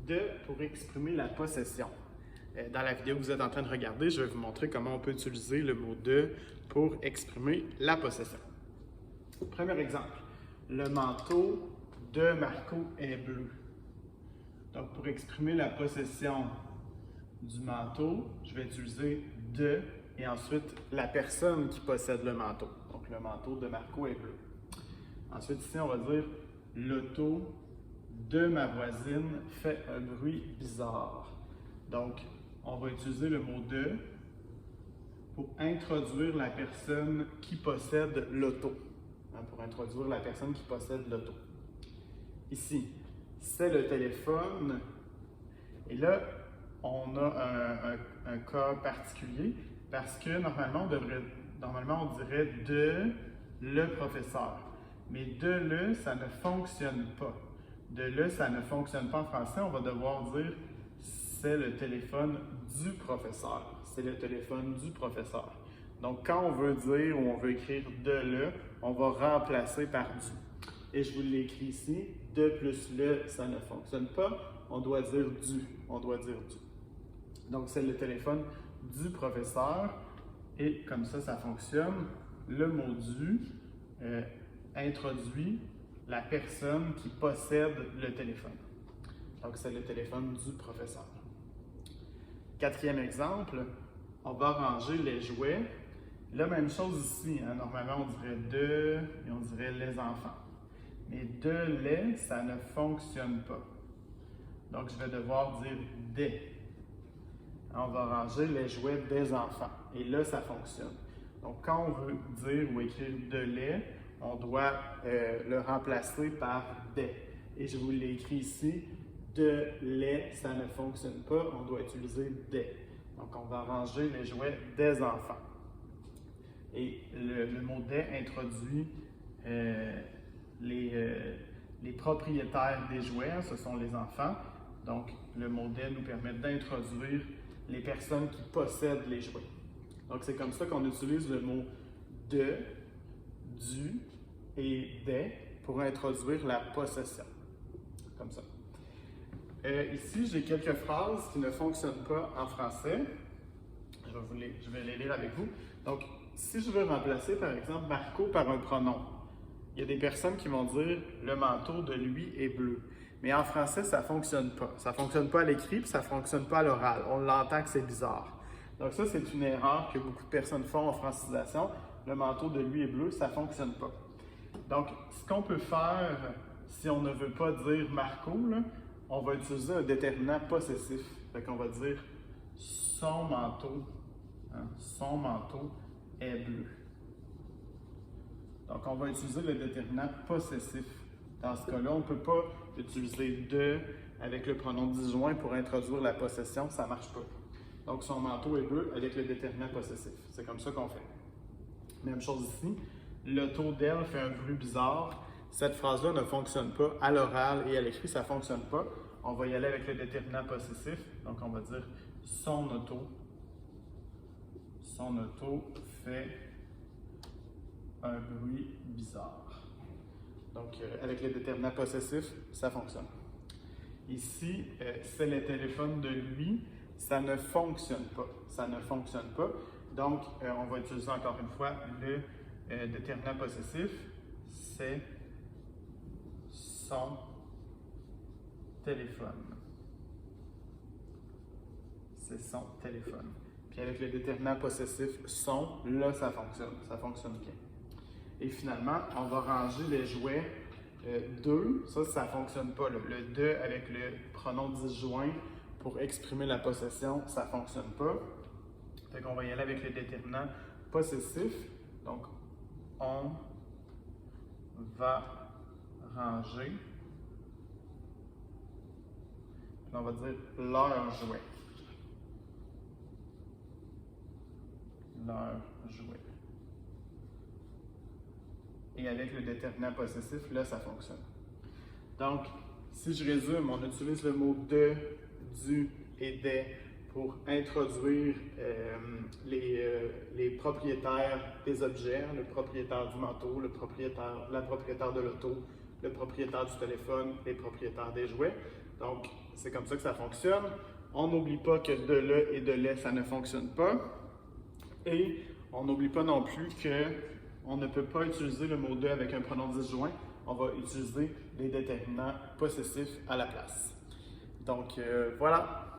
de pour exprimer la possession. Dans la vidéo que vous êtes en train de regarder, je vais vous montrer comment on peut utiliser le mot de pour exprimer la possession. Premier exemple, le manteau de Marco est bleu. Donc, pour exprimer la possession du manteau, je vais utiliser de et ensuite la personne qui possède le manteau. Donc, le manteau de Marco est bleu. Ensuite, ici, on va dire l'auto de ma voisine fait un bruit bizarre. Donc, on va utiliser le mot de pour introduire la personne qui possède l'auto. Pour introduire la personne qui possède l'auto. Ici, c'est le téléphone. Et là, on a un cas particulier parce que normalement, on dirait de le professeur. Mais de le, ça ne fonctionne pas. De le, ça ne fonctionne pas en français. On va devoir dire c'est le téléphone du professeur. C'est le téléphone du professeur. Donc, quand on veut dire ou on veut écrire de le, on va remplacer par du. Et je vous l'écris ici. De plus le, ça ne fonctionne pas. On doit dire du. On doit dire du. Donc, c'est le téléphone du professeur. Et comme ça fonctionne. Le mot du introduit la personne qui possède le téléphone. Donc, c'est le téléphone du professeur. Quatrième exemple, on va ranger les jouets. La même chose ici. Normalement, on dirait de et on dirait les enfants. Mais de les, ça ne fonctionne pas. Donc, je vais devoir dire des. On va ranger les jouets des enfants. Et là, ça fonctionne. Donc, quand on veut dire ou écrire de les, on doit le remplacer par des. Et je vous l'ai écrit ici. De les, ça ne fonctionne pas. On doit utiliser des. Donc, on va ranger les jouets des enfants. Et le mot des introduit les propriétaires des jouets, ce sont les enfants. Donc, le mot des nous permet d'introduire les personnes qui possèdent les jouets. Donc, c'est comme ça qu'on utilise le mot de, du et des pour introduire la possession. Comme ça. Ici, j'ai quelques phrases qui ne fonctionnent pas en français. Je vais les lire avec vous. Donc, si je veux remplacer, par exemple, Marco par un pronom, il y a des personnes qui vont dire « le manteau de lui est bleu ». Mais en français, ça ne fonctionne pas. Ça ne fonctionne pas à l'écrit, puis ça ne fonctionne pas à l'oral. On l'entend que c'est bizarre. Donc ça, c'est une erreur que beaucoup de personnes font en francisation. Le manteau de lui est bleu, ça ne fonctionne pas. Donc, ce qu'on peut faire, si on ne veut pas dire Marco, là, on va utiliser un déterminant possessif. Fait qu'on va dire « son manteau est bleu ». Donc, on va utiliser le déterminant possessif. Dans ce cas-là, on ne peut pas utiliser « de » avec le pronom disjoint pour introduire la possession, ça ne marche pas. Donc, son manteau est bleu avec le déterminant possessif. C'est comme ça qu'on fait. Même chose ici. L'auto d'elle fait un bruit bizarre. Cette phrase-là ne fonctionne pas à l'oral et à l'écrit, ça ne fonctionne pas. On va y aller avec le déterminant possessif. Donc, on va dire son auto fait un bruit bizarre. Donc, avec le déterminant possessif, ça fonctionne. Ici, c'est le téléphone de lui, ça ne fonctionne pas. Ça ne fonctionne pas. Donc, on va utiliser encore une fois le déterminant possessif. C'est son téléphone. C'est son téléphone. Puis avec le déterminant possessif son, là, ça fonctionne. Ça fonctionne bien. Et finalement, on va ranger les jouets de. Ça ne fonctionne pas. Le de avec le pronom disjoint pour exprimer la possession, ça ne fonctionne pas. Fait qu'on va y aller avec le déterminant possessif. Donc, on va ranger. Puis on va dire leur jouet. Leur jouet. Et avec le déterminant possessif, là, ça fonctionne. Donc, si je résume, on utilise le mot de, du et des pour introduire les propriétaires des objets, le propriétaire du manteau, la propriétaire de l'auto, le propriétaire du téléphone, les propriétaires des jouets. Donc, c'est comme ça que ça fonctionne. On n'oublie pas que de le et de les, ça ne fonctionne pas. Et on n'oublie pas non plus qu'on ne peut pas utiliser le mot de avec un pronom disjoint. On va utiliser les déterminants possessifs à la place. Donc, voilà.